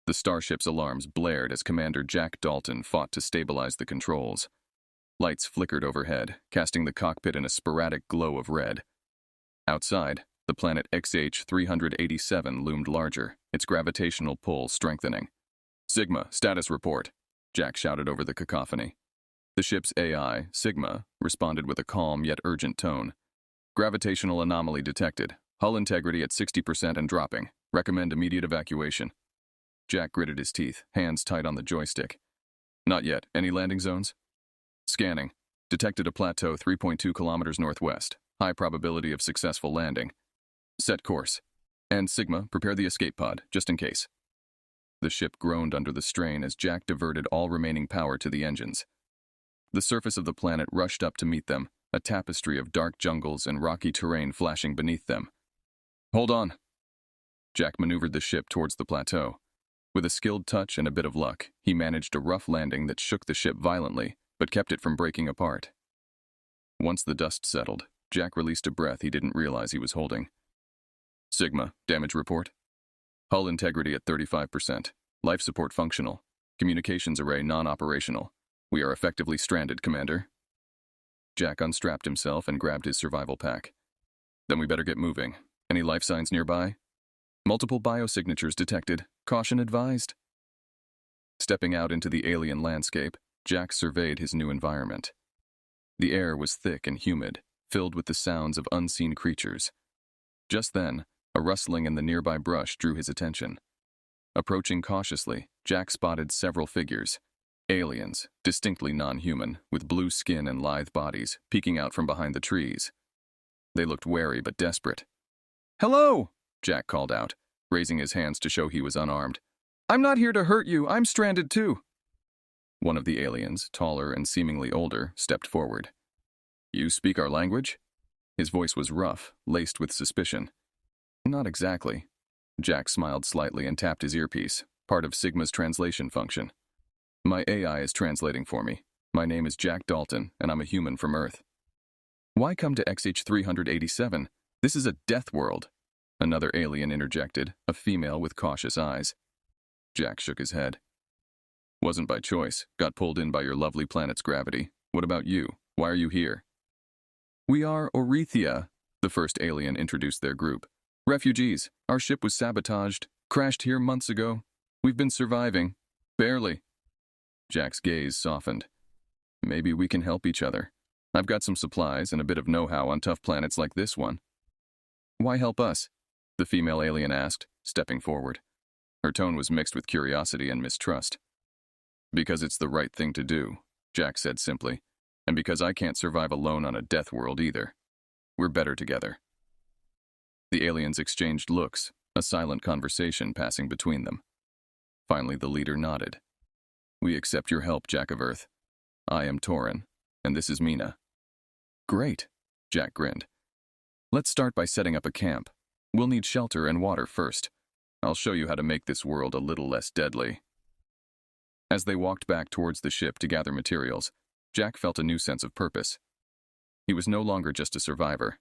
The starship's alarms blared as Commander Jack Dalton fought to stabilize the controls. Lights flickered overhead, casting the cockpit in a sporadic glow of red. Outside, the planet XH-387 loomed larger, its gravitational pull strengthening. "Sigma, status report," Jack shouted over the cacophony. The ship's AI, Sigma, responded with a calm yet urgent tone. "Gravitational anomaly detected. Hull integrity at 60% and dropping. Recommend immediate evacuation." Jack gritted his teeth, hands tight on the joystick. "Not yet. Any landing zones?" "Scanning. Detected a plateau 3.2 kilometers northwest. High probability of successful landing. Set course. And Sigma, prepare the escape pod, just in case." The ship groaned under the strain as Jack diverted all remaining power to the engines. The surface of the planet rushed up to meet them, a tapestry of dark jungles and rocky terrain flashing beneath them. "Hold on." Jack maneuvered the ship towards the plateau. With a skilled touch and a bit of luck, he managed a rough landing that shook the ship violently, but kept it from breaking apart. Once the dust settled, Jack released a breath he didn't realize he was holding. "Sigma, damage report. Hull integrity at 35%. Life support functional. Communications array non-operational. We are effectively stranded, Commander." Jack unstrapped himself and grabbed his survival pack. "Then we better get moving. Any life signs nearby?" "Multiple biosignatures detected. Caution advised." Stepping out into the alien landscape, Jack surveyed his new environment. The air was thick and humid, filled with the sounds of unseen creatures. Just then, a rustling in the nearby brush drew his attention. Approaching cautiously, Jack spotted several figures. Aliens, distinctly non-human, with blue skin and lithe bodies, peeking out from behind the trees. They looked wary but desperate. "Hello!" Jack called out, raising his hands to show he was unarmed. "I'm not here to hurt you, I'm stranded too." One of the aliens, taller and seemingly older, stepped forward. "You speak our language?" His voice was rough, laced with suspicion. "Not exactly." Jack smiled slightly and tapped his earpiece, part of Sigma's translation function. "My AI is translating for me. My name is Jack Dalton, and I'm a human from Earth." "Why come to XH-387? This is a DeathWorld," another alien interjected, a female with cautious eyes. Jack shook his head. "Wasn't by choice. Got pulled in by your lovely planet's gravity. What about you? Why are you here?" "We are Orethia," the first alien introduced their group. "Refugees. Our ship was sabotaged. Crashed here months ago. We've been surviving. Barely." Jack's gaze softened. "Maybe we can help each other. I've got some supplies and a bit of know-how on tough planets like this one." "Why help us?" the female alien asked, stepping forward. Her tone was mixed with curiosity and mistrust. "Because it's the right thing to do," Jack said simply, "and because I can't survive alone on a death world either. We're better together." The aliens exchanged looks, a silent conversation passing between them. Finally, the leader nodded. "We accept your help, Jack of Earth. I am Torin, and this is Mina." "Great," Jack grinned. "Let's start by setting up a camp. We'll need shelter and water first. I'll show you how to make this world a little less deadly." As they walked back towards the ship to gather materials, Jack felt a new sense of purpose. He was no longer just a survivor.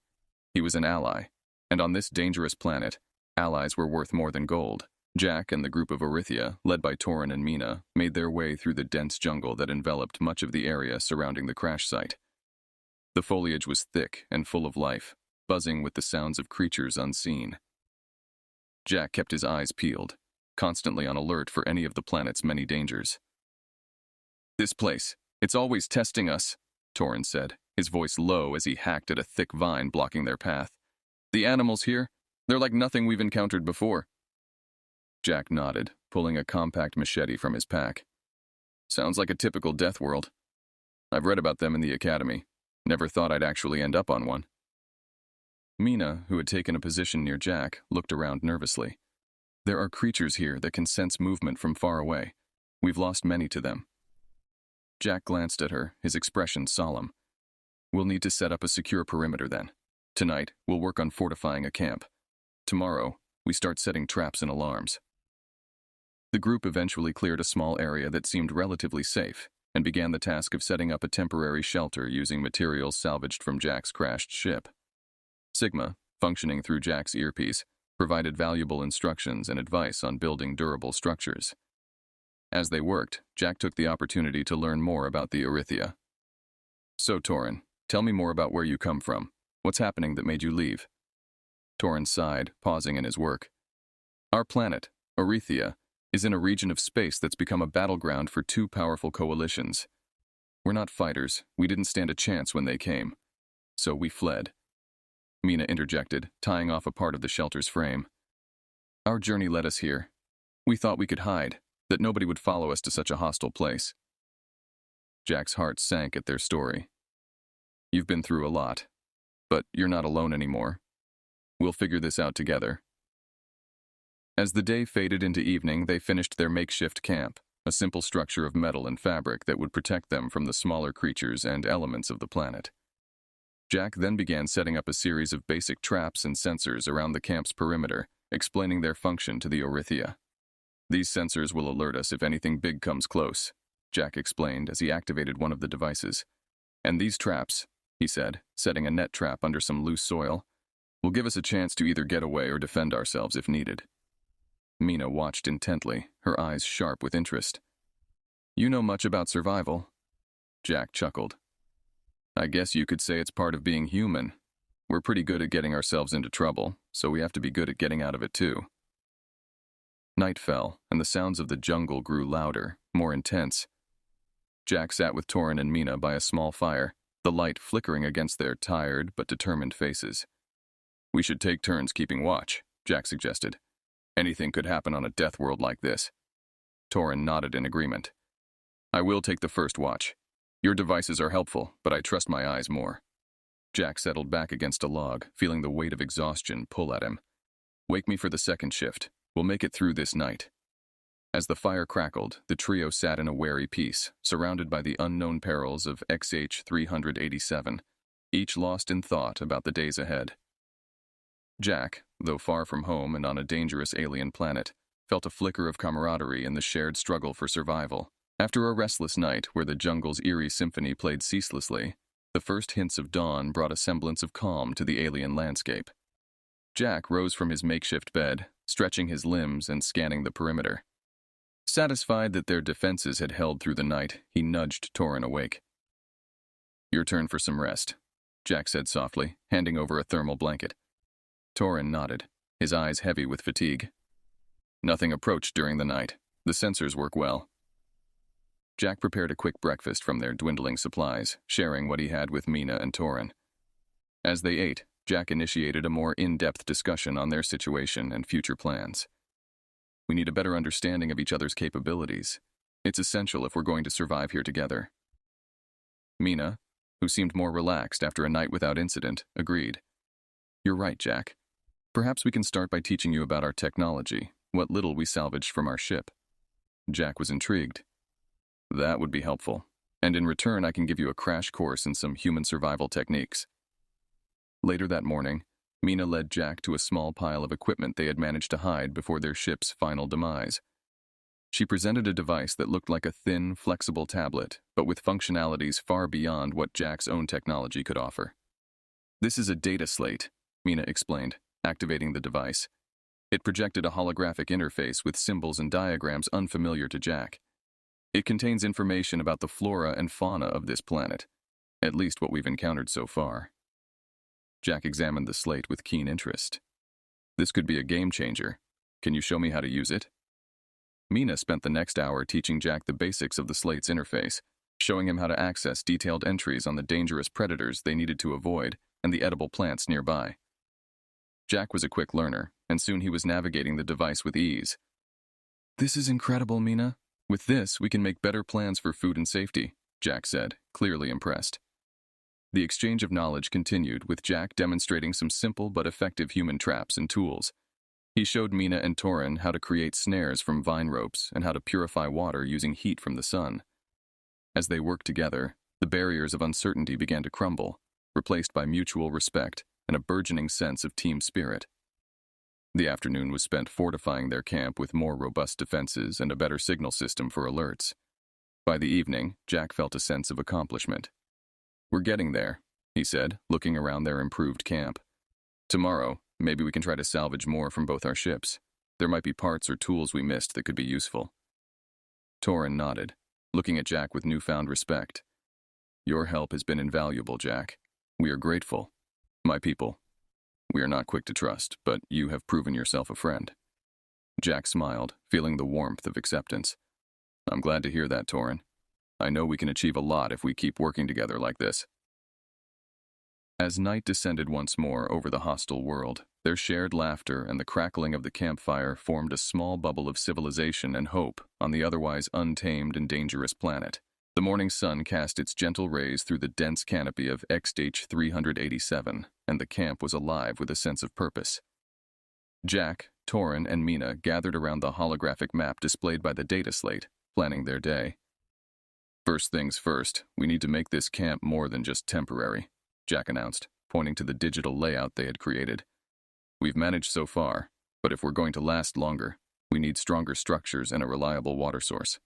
He was an ally, and on this dangerous planet, allies were worth more than gold. Jack and the group of Orethia, led by Torin and Mina, made their way through the dense jungle that enveloped much of the area surrounding the crash site. The foliage was thick and full of life, buzzing with the sounds of creatures unseen. Jack kept his eyes peeled, constantly on alert for any of the planet's many dangers. "This place, it's always testing us," Torin said, his voice low as he hacked at a thick vine blocking their path. "The animals here, they're like nothing we've encountered before." Jack nodded, pulling a compact machete from his pack. "Sounds like a typical death world. I've read about them in the academy. Never thought I'd actually end up on one." Mina, who had taken a position near Jack, looked around nervously. "There are creatures here that can sense movement from far away. We've lost many to them." Jack glanced at her, his expression solemn. "We'll need to set up a secure perimeter then. Tonight, we'll work on fortifying a camp. Tomorrow, we start setting traps and alarms." The group eventually cleared a small area that seemed relatively safe and began the task of setting up a temporary shelter using materials salvaged from Jack's crashed ship. Sigma, functioning through Jack's earpiece, provided valuable instructions and advice on building durable structures. As they worked, Jack took the opportunity to learn more about the Erythia. So, Torin, tell me more about where you come from. What's happening that made you leave? Torin sighed, pausing in his work. Our planet, Erythia, is in a region of space that's become a battleground for two powerful coalitions. We're not fighters. We didn't stand a chance when they came. So we fled. Mina interjected, tying off a part of the shelter's frame. Our journey led us here. We thought we could hide, that nobody would follow us to such a hostile place. Jack's heart sank at their story. You've been through a lot, but you're not alone anymore. We'll figure this out together. As the day faded into evening, they finished their makeshift camp, a simple structure of metal and fabric that would protect them from the smaller creatures and elements of the planet. Jack then began setting up a series of basic traps and sensors around the camp's perimeter, explaining their function to the Erythia. These sensors will alert us if anything big comes close, Jack explained as he activated one of the devices. And these traps, he said, setting a net trap under some loose soil, will give us a chance to either get away or defend ourselves if needed. Mina watched intently, her eyes sharp with interest. You know much about survival? Jack chuckled. I guess you could say it's part of being human. We're pretty good at getting ourselves into trouble, so we have to be good at getting out of it too. Night fell, and the sounds of the jungle grew louder, more intense. Jack sat with Torin and Mina by a small fire, the light flickering against their tired but determined faces. We should take turns keeping watch, Jack suggested. Anything could happen on a DeathWorld like this. Torin nodded in agreement. I will take the first watch. Your devices are helpful, but I trust my eyes more. Jack settled back against a log, feeling the weight of exhaustion pull at him. Wake me for the second shift. We'll make it through this night. As the fire crackled, the trio sat in a wary peace, surrounded by the unknown perils of XH-387, each lost in thought about the days ahead. Jack, though far from home and on a dangerous alien planet, felt a flicker of camaraderie in the shared struggle for survival. After a restless night where the jungle's eerie symphony played ceaselessly, the first hints of dawn brought a semblance of calm to the alien landscape. Jack rose from his makeshift bed, stretching his limbs and scanning the perimeter. Satisfied that their defenses had held through the night, he nudged Torin awake. Your turn for some rest, Jack said softly, handing over a thermal blanket. Torin nodded, his eyes heavy with fatigue. Nothing approached during the night. The sensors work well. Jack prepared a quick breakfast from their dwindling supplies, sharing what he had with Mina and Torin. As they ate, Jack initiated a more in-depth discussion on their situation and future plans. We need a better understanding of each other's capabilities. It's essential if we're going to survive here together. Mina, who seemed more relaxed after a night without incident, agreed. You're right, Jack. Perhaps we can start by teaching you about our technology, what little we salvaged from our ship. Jack was intrigued. That would be helpful, and in return I can give you a crash course in some human survival techniques. Later that morning, Mina led Jack to a small pile of equipment they had managed to hide before their ship's final demise. She presented a device that looked like a thin, flexible tablet, but with functionalities far beyond what Jack's own technology could offer. This is a data slate, Mina explained, activating the device. It projected a holographic interface with symbols and diagrams unfamiliar to Jack. It contains information about the flora and fauna of this planet, at least what we've encountered so far. Jack examined the slate with keen interest. This could be a game changer. Can you show me how to use it? Mina spent the next hour teaching Jack the basics of the slate's interface, showing him how to access detailed entries on the dangerous predators they needed to avoid and the edible plants nearby. Jack was a quick learner, and soon he was navigating the device with ease. This is incredible, Mina. With this, we can make better plans for food and safety, Jack said, clearly impressed. The exchange of knowledge continued, with Jack demonstrating some simple but effective human traps and tools. He showed Mina and Torin how to create snares from vine ropes and how to purify water using heat from the sun. As they worked together, the barriers of uncertainty began to crumble, replaced by mutual respect and a burgeoning sense of team spirit. The afternoon was spent fortifying their camp with more robust defenses and a better signal system for alerts. By the evening, Jack felt a sense of accomplishment. We're getting there, he said, looking around their improved camp. Tomorrow, maybe we can try to salvage more from both our ships. There might be parts or tools we missed that could be useful. Torin nodded, looking at Jack with newfound respect. Your help has been invaluable, Jack. We are grateful. My people. We are not quick to trust, but you have proven yourself a friend. Jack smiled, feeling the warmth of acceptance. I'm glad to hear that, Torin. I know we can achieve a lot if we keep working together like this. As night descended once more over the hostile world, their shared laughter and the crackling of the campfire formed a small bubble of civilization and hope on the otherwise untamed and dangerous planet. The morning sun cast its gentle rays through the dense canopy of XH-387, and the camp was alive with a sense of purpose. Jack, Torin, and Mina gathered around the holographic map displayed by the data slate, planning their day. First things first, we need to make this camp more than just temporary, Jack announced, pointing to the digital layout they had created. We've managed so far, but if we're going to last longer, we need stronger structures and a reliable water source.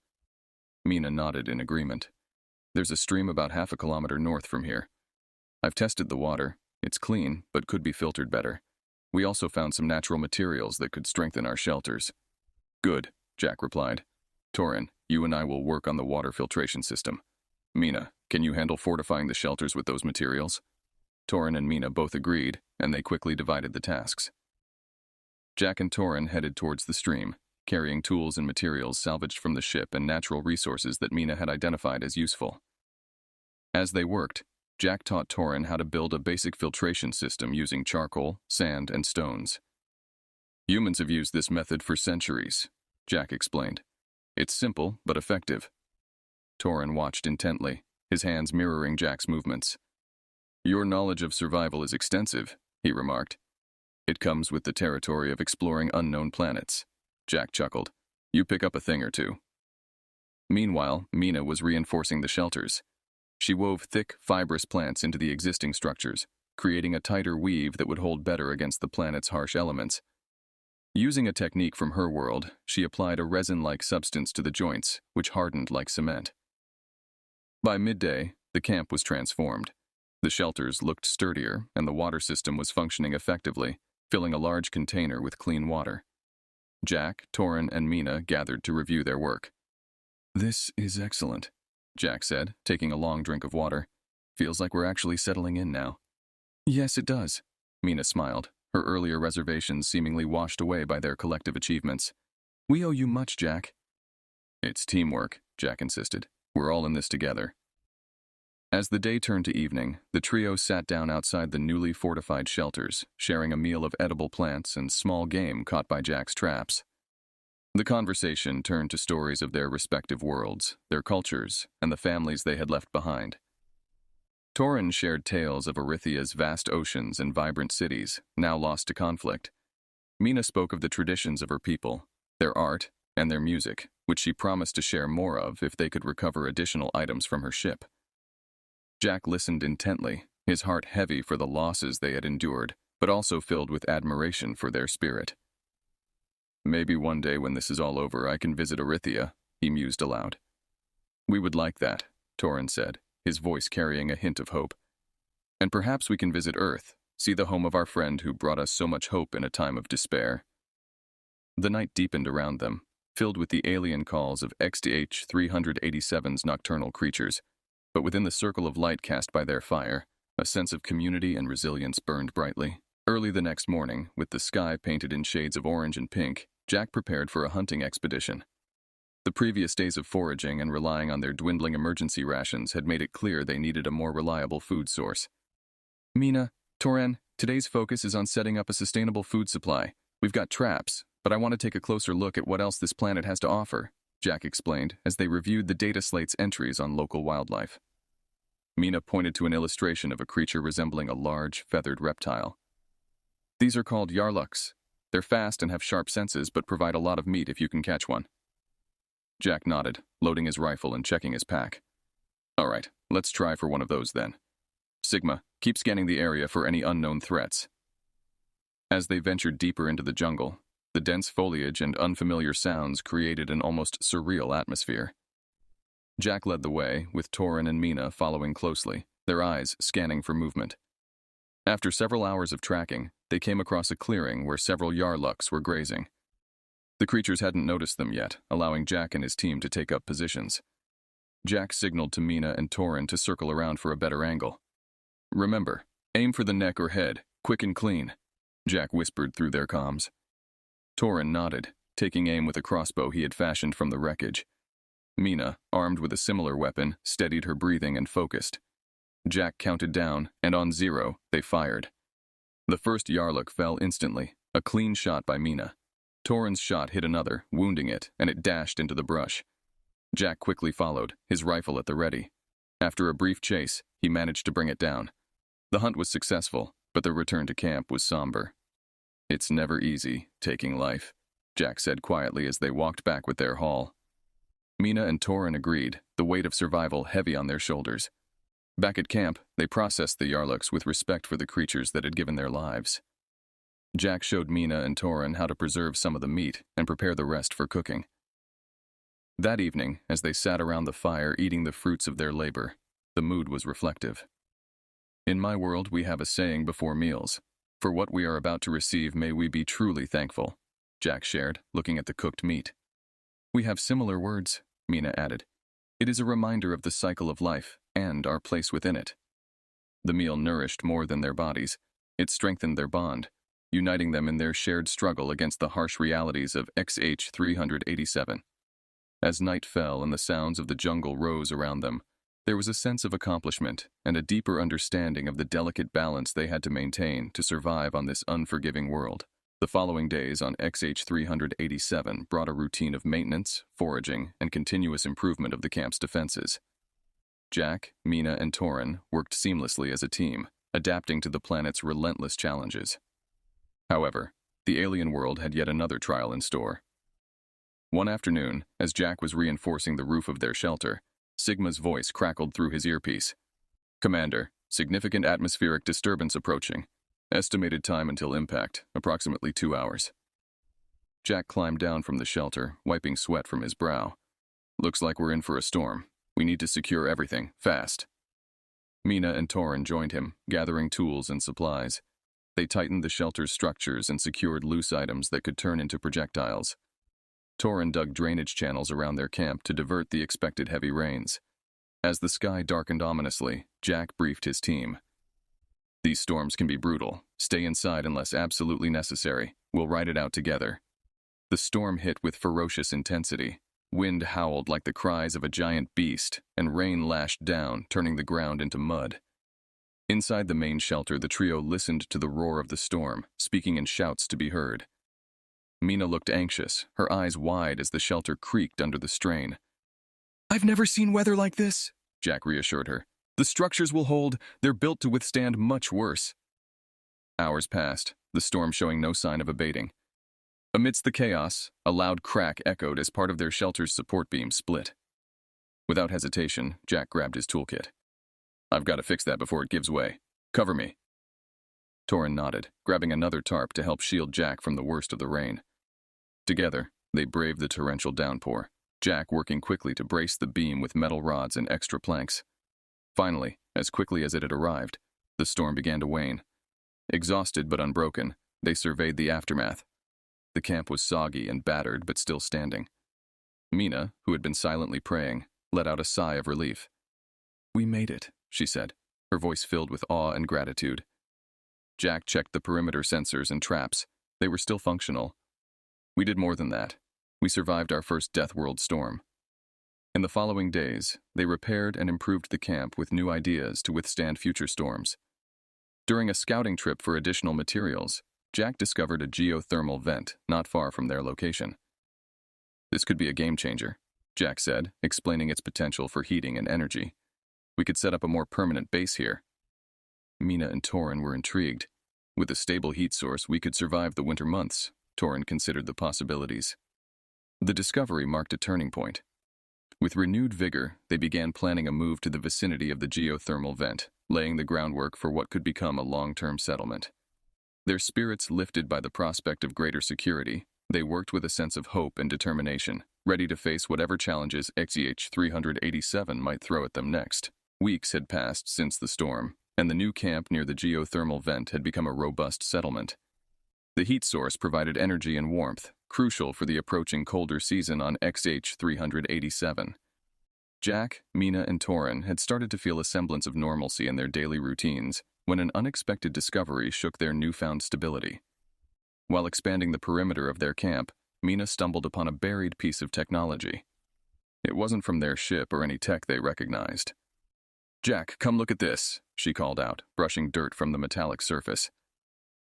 Mina nodded in agreement. There's a stream about half a kilometer north from here. I've tested the water. It's clean, but could be filtered better. We also found some natural materials that could strengthen our shelters. Good, Jack replied. Torin, you and I will work on the water filtration system. Mina, can you handle fortifying the shelters with those materials? Torin and Mina both agreed, and they quickly divided the tasks. Jack and Torin headed towards the stream, carrying tools and materials salvaged from the ship and natural resources that Mina had identified as useful. As they worked, Jack taught Torin how to build a basic filtration system using charcoal, sand, and stones. Humans have used this method for centuries, Jack explained. It's simple, but effective. Torin watched intently, his hands mirroring Jack's movements. Your knowledge of survival is extensive, he remarked. It comes with the territory of exploring unknown planets. Jack chuckled. You pick up a thing or two. Meanwhile, Mina was reinforcing the shelters. She wove thick, fibrous plants into the existing structures, creating a tighter weave that would hold better against the planet's harsh elements. Using a technique from her world, she applied a resin-like substance to the joints, which hardened like cement. By midday, the camp was transformed. The shelters looked sturdier, and the water system was functioning effectively, filling a large container with clean water. Jack, Torin, and Mina gathered to review their work. This is excellent, Jack said, taking a long drink of water. Feels like we're actually settling in now. Yes, it does, Mina smiled, her earlier reservations seemingly washed away by their collective achievements. We owe you much, Jack. It's teamwork, Jack insisted. We're all in this together. As the day turned to evening, the trio sat down outside the newly fortified shelters, sharing a meal of edible plants and small game caught by Jack's traps. The conversation turned to stories of their respective worlds, their cultures, and the families they had left behind. Torin shared tales of Erythia's vast oceans and vibrant cities, now lost to conflict. Mina spoke of the traditions of her people, their art, and their music, which she promised to share more of if they could recover additional items from her ship. Jack listened intently, his heart heavy for the losses they had endured, but also filled with admiration for their spirit. Maybe one day when this is all over I can visit Erythia, he mused aloud. We would like that, Torin said, his voice carrying a hint of hope. And perhaps we can visit Earth, see the home of our friend who brought us so much hope in a time of despair. The night deepened around them, filled with the alien calls of XDH-387's nocturnal creatures. But within the circle of light cast by their fire, a sense of community and resilience burned brightly. Early the next morning, with the sky painted in shades of orange and pink, Jack prepared for a hunting expedition. The previous days of foraging and relying on their dwindling emergency rations had made it clear they needed a more reliable food source. Mina, Torin, today's focus is on setting up a sustainable food supply. We've got traps, but I want to take a closer look at what else this planet has to offer, Jack explained as they reviewed the data slate's entries on local wildlife. Mina pointed to an illustration of a creature resembling a large, feathered reptile. These are called yarluks. They're fast and have sharp senses, but provide a lot of meat if you can catch one. Jack nodded, loading his rifle and checking his pack. All right, let's try for one of those then. Sigma, keep scanning the area for any unknown threats. As they ventured deeper into the jungle, the dense foliage and unfamiliar sounds created an almost surreal atmosphere. Jack led the way, with Torin and Mina following closely, their eyes scanning for movement. After several hours of tracking, they came across a clearing where several yarlucks were grazing. The creatures hadn't noticed them yet, allowing Jack and his team to take up positions. Jack signaled to Mina and Torin to circle around for a better angle. "Remember, aim for the neck or head, quick and clean," Jack whispered through their comms. Torin nodded, taking aim with a crossbow he had fashioned from the wreckage. Mina, armed with a similar weapon, steadied her breathing and focused. Jack counted down, and on 0, they fired. The first yarluk fell instantly, a clean shot by Mina. Torin's shot hit another, wounding it, and it dashed into the brush. Jack quickly followed, his rifle at the ready. After a brief chase, he managed to bring it down. The hunt was successful, but the return to camp was somber. "It's never easy, taking life," Jack said quietly as they walked back with their haul. Mina and Torin agreed, the weight of survival heavy on their shoulders. Back at camp, they processed the yarluks with respect for the creatures that had given their lives. Jack showed Mina and Torin how to preserve some of the meat and prepare the rest for cooking. That evening, as they sat around the fire eating the fruits of their labor, the mood was reflective. "In my world, we have a saying before meals. For what we are about to receive, may we be truly thankful," Jack shared, looking at the cooked meat. "We have similar words," Mina added. "It is a reminder of the cycle of life and our place within it." The meal nourished more than their bodies. It strengthened their bond, uniting them in their shared struggle against the harsh realities of XH-387. As night fell and the sounds of the jungle rose around them, there was a sense of accomplishment and a deeper understanding of the delicate balance they had to maintain to survive on this unforgiving world. The following days on XH-387 brought a routine of maintenance, foraging, and continuous improvement of the camp's defenses. Jack, Mina, and Torin worked seamlessly as a team, adapting to the planet's relentless challenges. However, the alien world had yet another trial in store. One afternoon, as Jack was reinforcing the roof of their shelter, Sigma's voice crackled through his earpiece. "Commander, significant atmospheric disturbance approaching. Estimated time until impact, approximately 2 hours." Jack climbed down from the shelter, wiping sweat from his brow. "Looks like we're in for a storm. We need to secure everything, fast." Mina and Torin joined him, gathering tools and supplies. They tightened the shelter's structures and secured loose items that could turn into projectiles. Torin dug drainage channels around their camp to divert the expected heavy rains. As the sky darkened ominously, Jack briefed his team. "These storms can be brutal. Stay inside unless absolutely necessary. We'll ride it out together." The storm hit with ferocious intensity. Wind howled like the cries of a giant beast, and rain lashed down, turning the ground into mud. Inside the main shelter, the trio listened to the roar of the storm, speaking in shouts to be heard. Mina looked anxious, her eyes wide as the shelter creaked under the strain. "I've never seen weather like this," Jack reassured her. "The structures will hold. They're built to withstand much worse." Hours passed, the storm showing no sign of abating. Amidst the chaos, a loud crack echoed as part of their shelter's support beam split. Without hesitation, Jack grabbed his toolkit. "I've got to fix that before it gives way. Cover me." Torin nodded, grabbing another tarp to help shield Jack from the worst of the rain. Together, they braved the torrential downpour, Jack working quickly to brace the beam with metal rods and extra planks. Finally, as quickly as it had arrived, the storm began to wane. Exhausted but unbroken, they surveyed the aftermath. The camp was soggy and battered but still standing. Mina, who had been silently praying, let out a sigh of relief. "We made it," she said, her voice filled with awe and gratitude. Jack checked the perimeter sensors and traps. They were still functional. "We did more than that. We survived our first DeathWorld storm." In the following days, they repaired and improved the camp with new ideas to withstand future storms. During a scouting trip for additional materials, Jack discovered a geothermal vent not far from their location. "This could be a game changer," Jack said, explaining its potential for heating and energy. "We could set up a more permanent base here." Mina and Torin were intrigued. With a stable heat source, we could survive the winter months. Torin considered the possibilities. The discovery marked a turning point. With renewed vigor, they began planning a move to the vicinity of the geothermal vent, laying the groundwork for what could become a long-term settlement. Their spirits lifted by the prospect of greater security, they worked with a sense of hope and determination, ready to face whatever challenges XEH-387 might throw at them next. Weeks had passed since the storm, and the new camp near the geothermal vent had become a robust settlement. The heat source provided energy and warmth, crucial for the approaching colder season on XH387. Jack, Mina, and Torin had started to feel a semblance of normalcy in their daily routines when an unexpected discovery shook their newfound stability. While expanding the perimeter of their camp, Mina stumbled upon a buried piece of technology. It wasn't from their ship or any tech they recognized. "Jack, come look at this," she called out, brushing dirt from the metallic surface.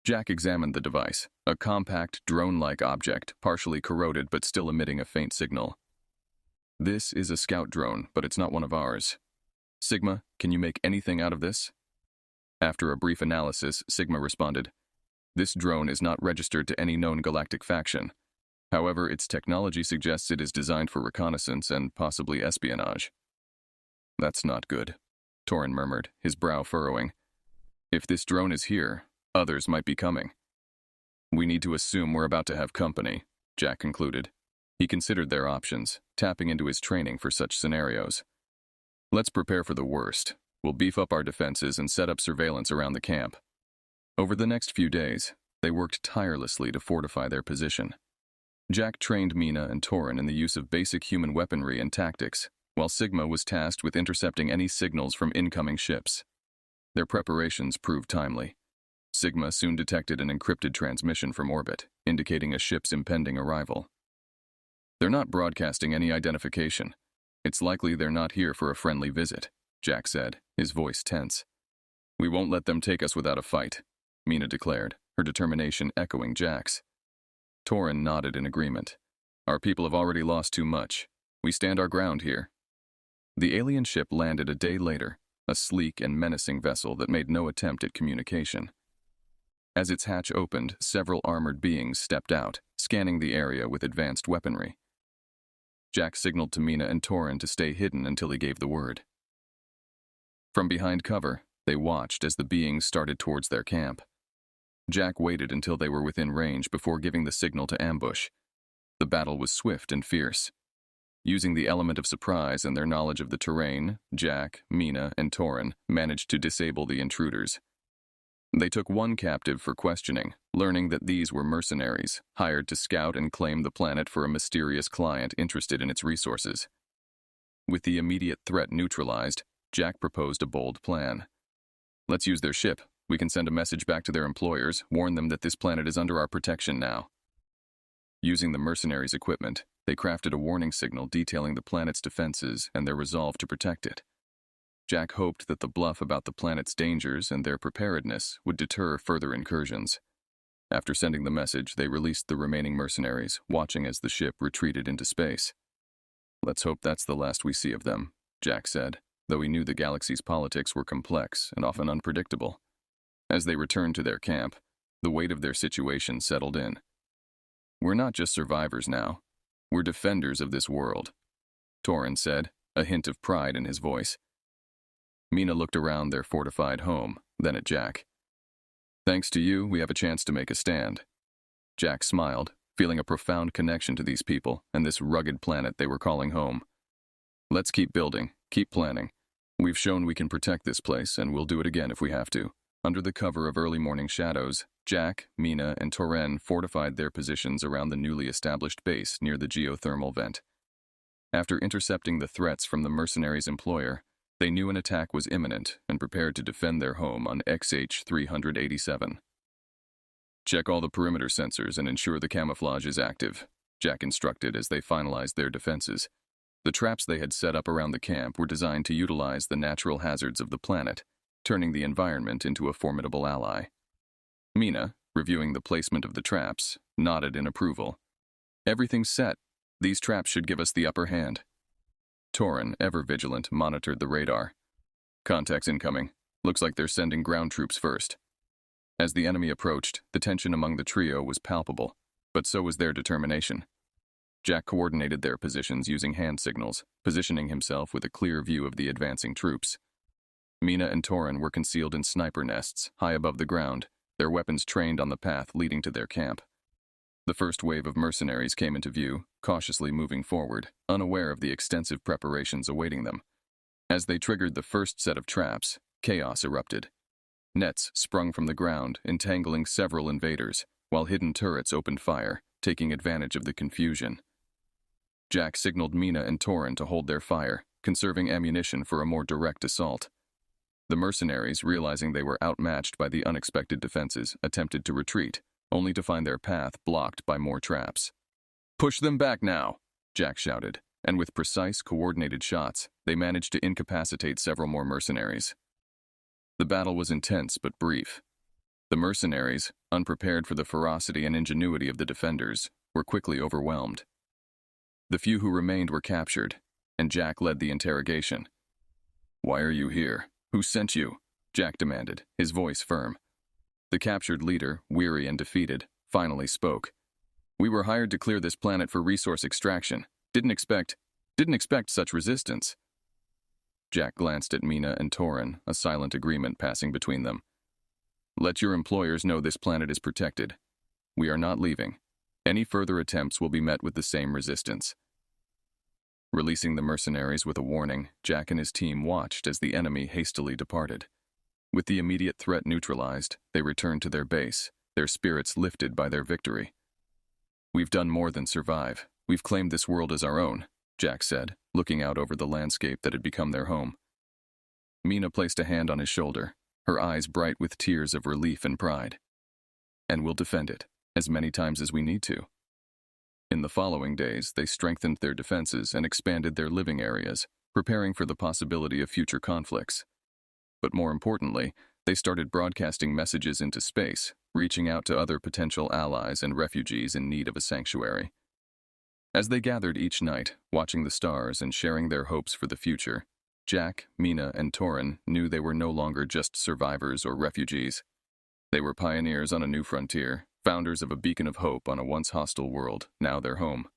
Jack examined the device, a compact, drone-like object, partially corroded but still emitting a faint signal. "This is a scout drone, but it's not one of ours. Sigma, can you make anything out of this?" After a brief analysis, Sigma responded, "This drone is not registered to any known galactic faction. However, its technology suggests it is designed for reconnaissance and possibly espionage." "That's not good," Torin murmured, his brow furrowing. "If this drone is here, others might be coming." "We need to assume we're about to have company," Jack concluded. He considered their options, tapping into his training for such scenarios. "Let's prepare for the worst. We'll beef up our defenses and set up surveillance around the camp." Over the next few days, they worked tirelessly to fortify their position. Jack trained Mina and Torin in the use of basic human weaponry and tactics, while Sigma was tasked with intercepting any signals from incoming ships. Their preparations proved timely. Sigma soon detected an encrypted transmission from orbit, indicating a ship's impending arrival. "They're not broadcasting any identification. It's likely they're not here for a friendly visit," Jack said, his voice tense. "We won't let them take us without a fight," Mina declared, her determination echoing Jack's. Torin nodded in agreement. "Our people have already lost too much. We stand our ground here." The alien ship landed a day later, a sleek and menacing vessel that made no attempt at communication. As its hatch opened, several armored beings stepped out, scanning the area with advanced weaponry. Jack signaled to Mina and Torin to stay hidden until he gave the word. From behind cover, they watched as the beings started towards their camp. Jack waited until they were within range before giving the signal to ambush. The battle was swift and fierce. Using the element of surprise and their knowledge of the terrain, Jack, Mina, and Torin managed to disable the intruders. They took one captive for questioning, learning that these were mercenaries, hired to scout and claim the planet for a mysterious client interested in its resources. With the immediate threat neutralized, Jack proposed a bold plan. "Let's use their ship. We can send a message back to their employers, warn them that this planet is under our protection now." Using the mercenaries' equipment, they crafted a warning signal detailing the planet's defenses and their resolve to protect it. Jack hoped that the bluff about the planet's dangers and their preparedness would deter further incursions. After sending the message, they released the remaining mercenaries, watching as the ship retreated into space. "Let's hope that's the last we see of them," Jack said, though he knew the galaxy's politics were complex and often unpredictable. As they returned to their camp, the weight of their situation settled in. "We're not just survivors now. We're defenders of this world," Torin said, a hint of pride in his voice. Mina looked around their fortified home, then at Jack. "Thanks to you, we have a chance to make a stand." Jack smiled, feeling a profound connection to these people and this rugged planet they were calling home. "Let's keep building, keep planning. We've shown we can protect this place, and we'll do it again if we have to." Under the cover of early morning shadows, Jack, Mina, and Torin fortified their positions around the newly established base near the geothermal vent. After intercepting the threats from the mercenaries' employer, they knew an attack was imminent and prepared to defend their home on XH387. "Check all the perimeter sensors and ensure the camouflage is active," Jack instructed as they finalized their defenses. The traps they had set up around the camp were designed to utilize the natural hazards of the planet, turning the environment into a formidable ally. Mina, reviewing the placement of the traps, nodded in approval. "Everything's set. These traps should give us the upper hand." Torin, ever vigilant, monitored the radar. "Contacts incoming. Looks like they're sending ground troops first." As the enemy approached, the tension among the trio was palpable, but so was their determination. Jack coordinated their positions using hand signals, positioning himself with a clear view of the advancing troops. Mina and Torin were concealed in sniper nests, high above the ground, their weapons trained on the path leading to their camp. The first wave of mercenaries came into view, cautiously moving forward, unaware of the extensive preparations awaiting them. As they triggered the first set of traps, chaos erupted. Nets sprung from the ground, entangling several invaders, while hidden turrets opened fire, taking advantage of the confusion. Jack signaled Mina and Torin to hold their fire, conserving ammunition for a more direct assault. The mercenaries, realizing they were outmatched by the unexpected defenses, attempted to retreat, only to find their path blocked by more traps. "Push them back now," Jack shouted, and with precise, coordinated shots, they managed to incapacitate several more mercenaries. The battle was intense but brief. The mercenaries, unprepared for the ferocity and ingenuity of the defenders, were quickly overwhelmed. The few who remained were captured, and Jack led the interrogation. "Why are you here? Who sent you?" Jack demanded, his voice firm. The captured leader, weary and defeated, finally spoke. "We were hired to clear this planet for resource extraction. Didn't expect such resistance." Jack glanced at Mina and Torin, a silent agreement passing between them. "Let your employers know this planet is protected. We are not leaving. Any further attempts will be met with the same resistance." Releasing the mercenaries with a warning, Jack and his team watched as the enemy hastily departed. With the immediate threat neutralized, they returned to their base, their spirits lifted by their victory. "We've done more than survive. We've claimed this world as our own," Jack said, looking out over the landscape that had become their home. Mina placed a hand on his shoulder, her eyes bright with tears of relief and pride. "And we'll defend it, as many times as we need to." In the following days, they strengthened their defenses and expanded their living areas, preparing for the possibility of future conflicts. But more importantly, they started broadcasting messages into space, reaching out to other potential allies and refugees in need of a sanctuary. As they gathered each night, watching the stars and sharing their hopes for the future, Jack, Mina, and Torin knew they were no longer just survivors or refugees. They were pioneers on a new frontier, founders of a beacon of hope on a once hostile world, now their home.